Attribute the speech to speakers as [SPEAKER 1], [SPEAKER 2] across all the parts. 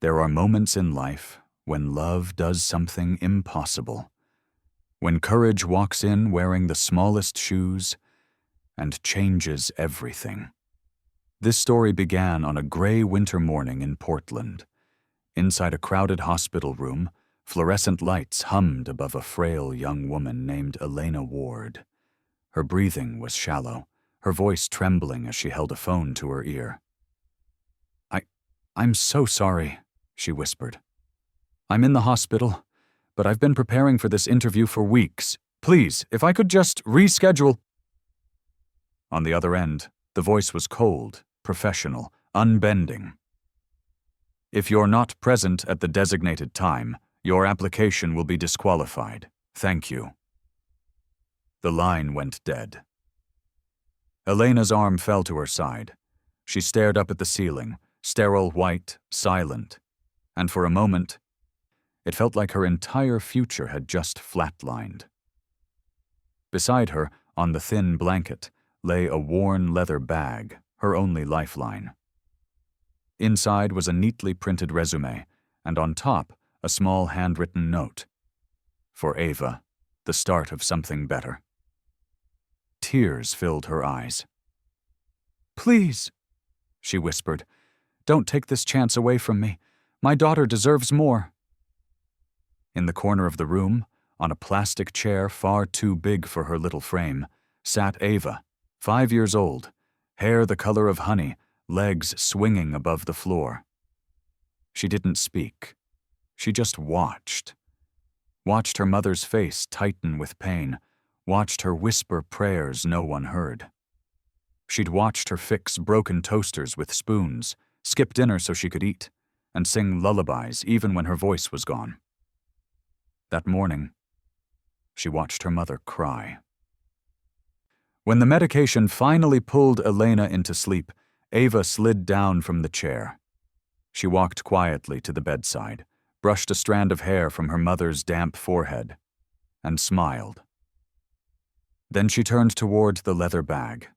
[SPEAKER 1] There are moments in life when love does something impossible, when courage walks in wearing the smallest shoes and changes everything. This story began on a gray winter morning in Portland. Inside a crowded hospital room, fluorescent lights hummed above a frail young woman named Elena Ward. Her breathing was shallow, her voice trembling as she held a phone to her ear. I'm so sorry, she whispered. I'm in the hospital, but I've been preparing for this interview for weeks. Please, if I could just reschedule. On the other end, the voice was cold, professional, unbending. If you're not present at the designated time, your application will be disqualified. Thank you. The line went dead. Elena's arm fell to her side. She stared up at the ceiling, sterile white, silent, and for a moment, it felt like her entire future had just flatlined. Beside her, on the thin blanket, lay a worn leather bag, her only lifeline. Inside was a neatly printed resume, and on top, a small handwritten note. For Ava, the start of something better. Tears filled her eyes. Please, she whispered, don't take this chance away from me. My daughter deserves more. In the corner of the room, on a plastic chair far too big for her little frame, sat Ava, 5 years old, hair the color of honey, legs swinging above the floor. She didn't speak. She just watched. Watched her mother's face tighten with pain, watched her whisper prayers no one heard. She'd watched her fix broken toasters with spoons, skip dinner so she could eat, and sing lullabies even when her voice was gone. That morning, she watched her mother cry. When the medication finally pulled Elena into sleep, Ava slid down from the chair. She walked quietly to the bedside, brushed a strand of hair from her mother's damp forehead, and smiled. Then she turned toward the leather bag.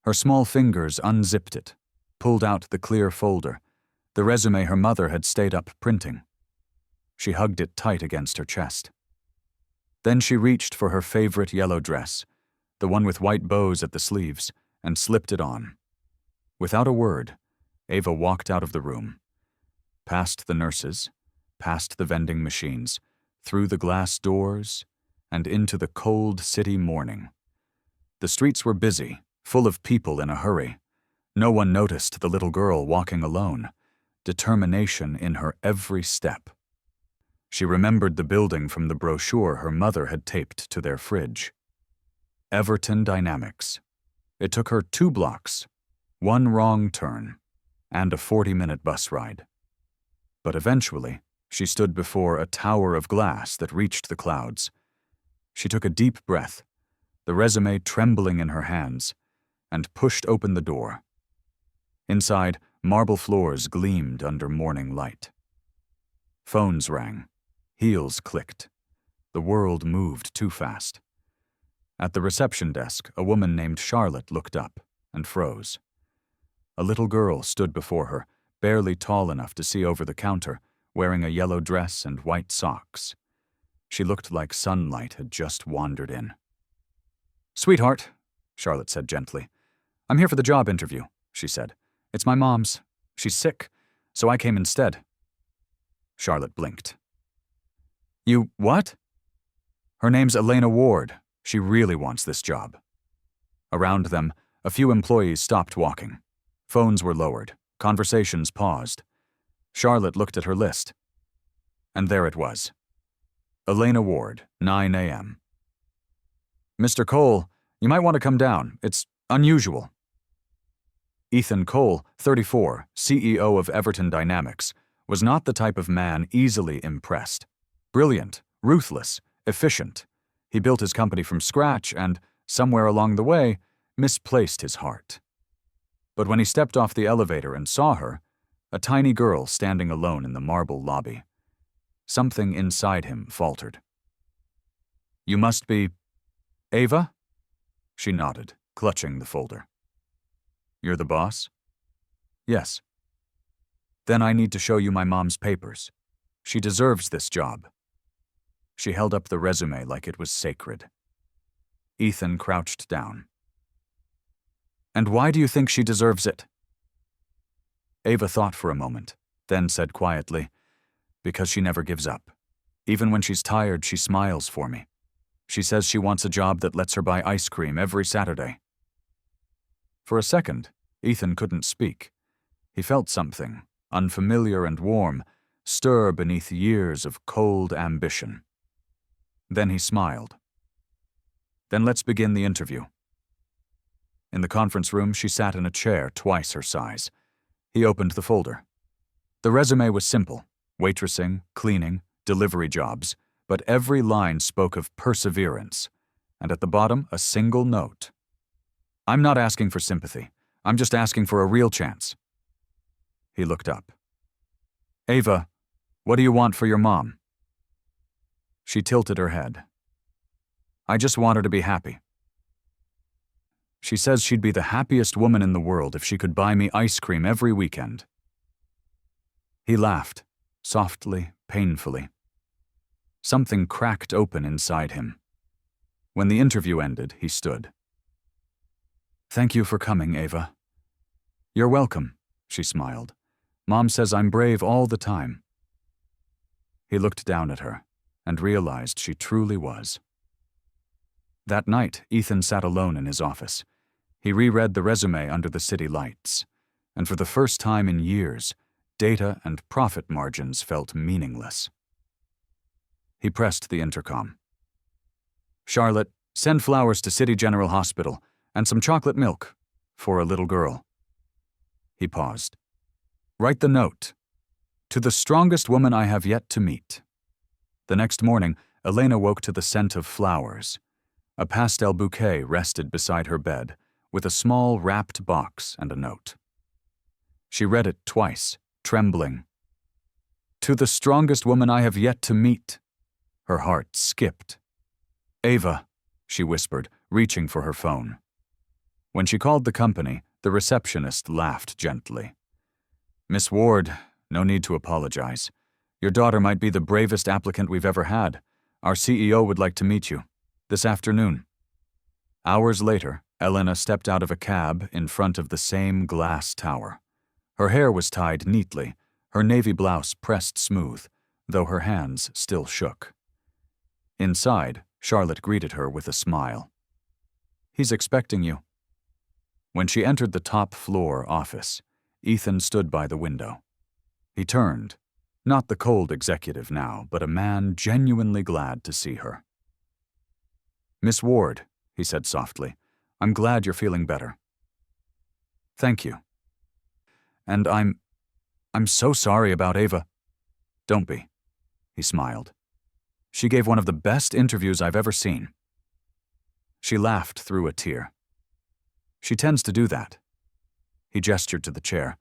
[SPEAKER 1] Her small fingers unzipped it, pulled out the clear folder, the resume her mother had stayed up printing. She hugged it tight against her chest. Then she reached for her favorite yellow dress, the one with white bows at the sleeves, and slipped it on. Without a word, Ava walked out of the room, past the nurses, past the vending machines, through the glass doors, and into the cold city morning. The streets were busy, full of people in a hurry. No one noticed the little girl walking alone, determination in her every step. She remembered the building from the brochure her mother had taped to their fridge. Everton Dynamics. It took her 2 blocks, 1 wrong turn, and a 40-minute bus ride. But eventually, she stood before a tower of glass that reached the clouds. She took a deep breath, the resume trembling in her hands, and pushed open the door. Inside, marble floors gleamed under morning light. Phones rang. Heels clicked. The world moved too fast. At the reception desk, a woman named Charlotte looked up and froze. A little girl stood before her, barely tall enough to see over the counter, wearing a yellow dress and white socks. She looked like sunlight had just wandered in. "Sweetheart," Charlotte said gently. "I'm here for the job interview," she said. "It's my mom's. She's sick, so I came instead." Charlotte blinked. "You what?" "Her name's Elena Ward. She really wants this job." Around them, a few employees stopped walking. Phones were lowered. Conversations paused. Charlotte looked at her list. And there it was. Elena Ward, 9 a.m. "Mr. Cole, you might want to come down. It's unusual." Ethan Cole, 34, CEO of Everton Dynamics, was not the type of man easily impressed. Brilliant, ruthless, efficient. He built his company from scratch and, somewhere along the way, misplaced his heart. But when he stepped off the elevator and saw her, a tiny girl standing alone in the marble lobby, something inside him faltered. "You must be Ava?" She nodded, clutching the folder. "You're the boss?" "Yes." Then I need to show you my mom's papers. She deserves this job." She held up the resume like it was sacred. Ethan crouched down. "And why do you think she deserves it?" Ava thought for a moment, then said quietly, "Because she never gives up. Even when she's tired, she smiles for me. She says she wants a job that lets her buy ice cream every Saturday." For a second, Ethan couldn't speak. He felt something, unfamiliar and warm, stir beneath years of cold ambition. Then he smiled. "Then let's begin the interview." In the conference room, she sat in a chair twice her size. He opened the folder. The resume was simple: waitressing, cleaning, delivery jobs, but every line spoke of perseverance, and at the bottom, a single note. "I'm not asking for sympathy. I'm just asking for a real chance." He looked up. "Ava, what do you want for your mom?" She tilted her head. "I just want her to be happy. She says she'd be the happiest woman in the world if she could buy me ice cream every weekend." He laughed, softly, painfully. Something cracked open inside him. When the interview ended, he stood. "Thank you for coming, Ava." "You're welcome," she smiled. "Mom says I'm brave all the time." He looked down at her and realized she truly was. That night, Ethan sat alone in his office. He reread the resume under the city lights, and for the first time in years, data and profit margins felt meaningless. He pressed the intercom. "Charlotte, send flowers to City General Hospital and some chocolate milk for a little girl." He paused. "Write the note. To the strongest woman I have yet to meet." The next morning, Elena woke to the scent of flowers. A pastel bouquet rested beside her bed, with a small wrapped box and a note. She read it twice, trembling. "To the strongest woman I have yet to meet." Her heart skipped. "Ava," she whispered, reaching for her phone. When she called the company, the receptionist laughed gently. "Miss Ward, no need to apologize. Your daughter might be the bravest applicant we've ever had. Our CEO would like to meet you. This afternoon." Hours later, Elena stepped out of a cab in front of the same glass tower. Her hair was tied neatly, her navy blouse pressed smooth, though her hands still shook. Inside, Charlotte greeted her with a smile. "He's expecting you." When she entered the top-floor office, Ethan stood by the window. He turned, not the cold executive now, but a man genuinely glad to see her. "Miss Ward," he said softly, "I'm glad you're feeling better." "Thank you." "And I'm so sorry about Ava." "Don't be," he smiled. "She gave one of the best interviews I've ever seen." She laughed through a tear. "She tends to do that." He gestured to the chair.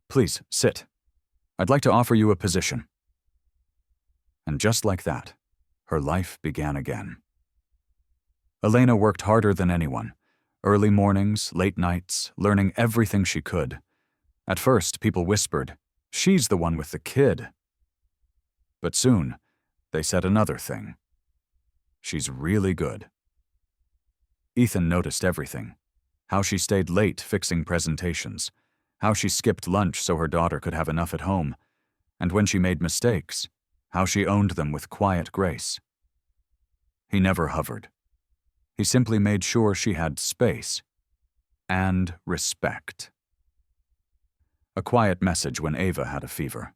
[SPEAKER 1] "Please, sit. I'd like to offer you a position." And just like that, her life began again. Elena worked harder than anyone. Early mornings, late nights, learning everything she could. At first, people whispered, "She's the one with the kid." But soon, they said another thing. "She's really good." Ethan noticed everything. How she stayed late fixing presentations. How she skipped lunch so her daughter could have enough at home. And when she made mistakes, how she owned them with quiet grace. He never hovered. He simply made sure she had space and respect. A quiet message when Ava had a fever.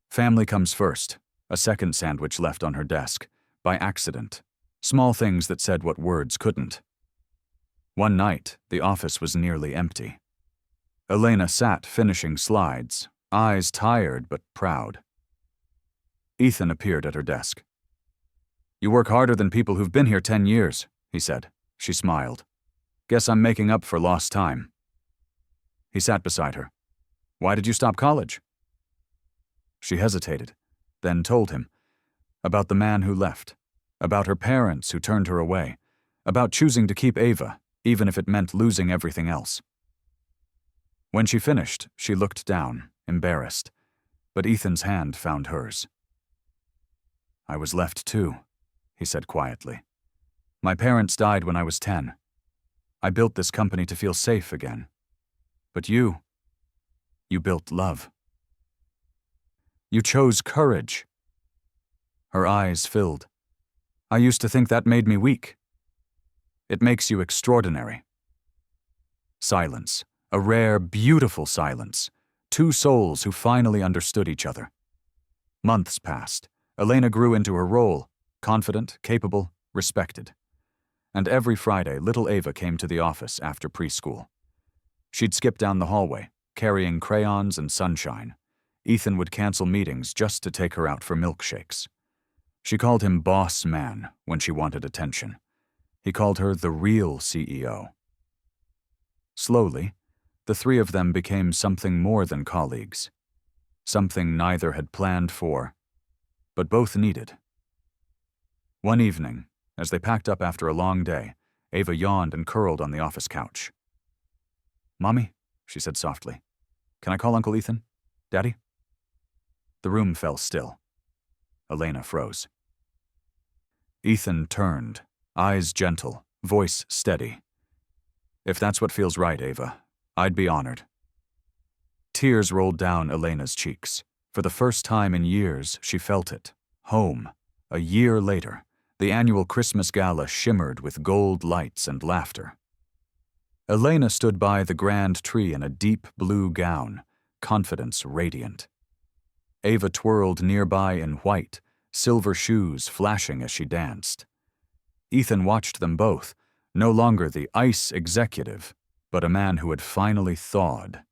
[SPEAKER 1] Family comes first, a second sandwich left on her desk, by accident, small things that said what words couldn't. One night, the office was nearly empty. Elena sat finishing slides, eyes tired but proud. Ethan appeared at her desk. "You work harder than people who've been here 10 years, he said. She smiled. "Guess I'm making up for lost time." He sat beside her. "Why did you stop college?" She hesitated, then told him. About the man who left. About her parents who turned her away. About choosing to keep Ava, even if it meant losing everything else. When she finished, she looked down, embarrassed, but Ethan's hand found hers. "I was left too," he said quietly. "My parents died when I was 10. I built this company to feel safe again. But you built love. You chose courage." Her eyes filled. "I used to think that made me weak." "It makes you extraordinary." Silence. A rare, beautiful silence. Two souls who finally understood each other. Months passed. Elena grew into her role, confident, capable, respected. And every Friday, little Ava came to the office after preschool. She'd skip down the hallway, carrying crayons and sunshine. Ethan would cancel meetings just to take her out for milkshakes. She called him boss man when she wanted attention. He called her the real CEO. Slowly, the three of them became something more than colleagues. Something neither had planned for, but both needed. One evening, as they packed up after a long day, Ava yawned and curled on the office couch. "Mommy," she said softly, "can I call Uncle Ethan? Daddy?" The room fell still. Elena froze. Ethan turned, eyes gentle, voice steady. "If that's what feels right, Ava, I'd be honored." Tears rolled down Elena's cheeks. For the first time in years, she felt it. Home. A year later, the annual Christmas gala shimmered with gold lights and laughter. Elena stood by the grand tree in a deep blue gown, confidence radiant. Ava twirled nearby in white, silver shoes flashing as she danced. Ethan watched them both, no longer the ice executive, but a man who had finally thawed.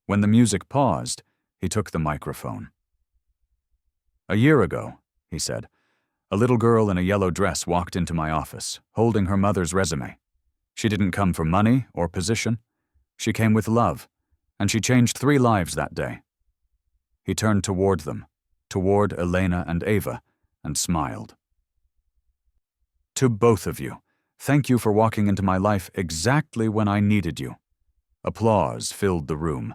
[SPEAKER 1] When the music paused, he took the microphone. "A year ago," he said, "a little girl in a yellow dress walked into my office, holding her mother's resume. She didn't come for money or position. She came with love, and she changed 3 lives that day." He turned toward them, toward Elena and Ava, and smiled. "To both of you, thank you for walking into my life exactly when I needed you." Applause filled the room,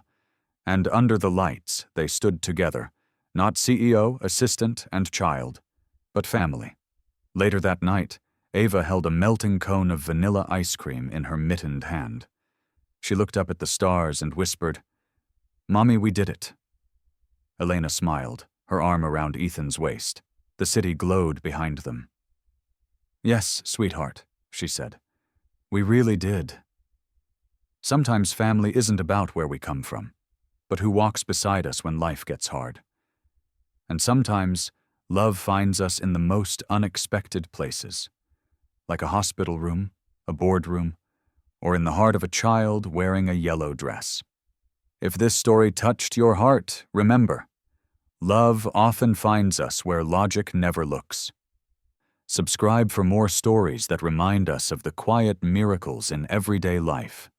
[SPEAKER 1] and under the lights they stood together, not CEO, assistant, and child, but family. Later that night, Ava held a melting cone of vanilla ice cream in her mittened hand. She looked up at the stars and whispered, "Mommy, we did it." Elena smiled, her arm around Ethan's waist. The city glowed behind them. "Yes, sweetheart," she said. "We really did." Sometimes family isn't about where we come from, but who walks beside us when life gets hard. And sometimes love finds us in the most unexpected places, like a hospital room, a boardroom, or in the heart of a child wearing a yellow dress. If this story touched your heart, remember, love often finds us where logic never looks. Subscribe for more stories that remind us of the quiet miracles in everyday life.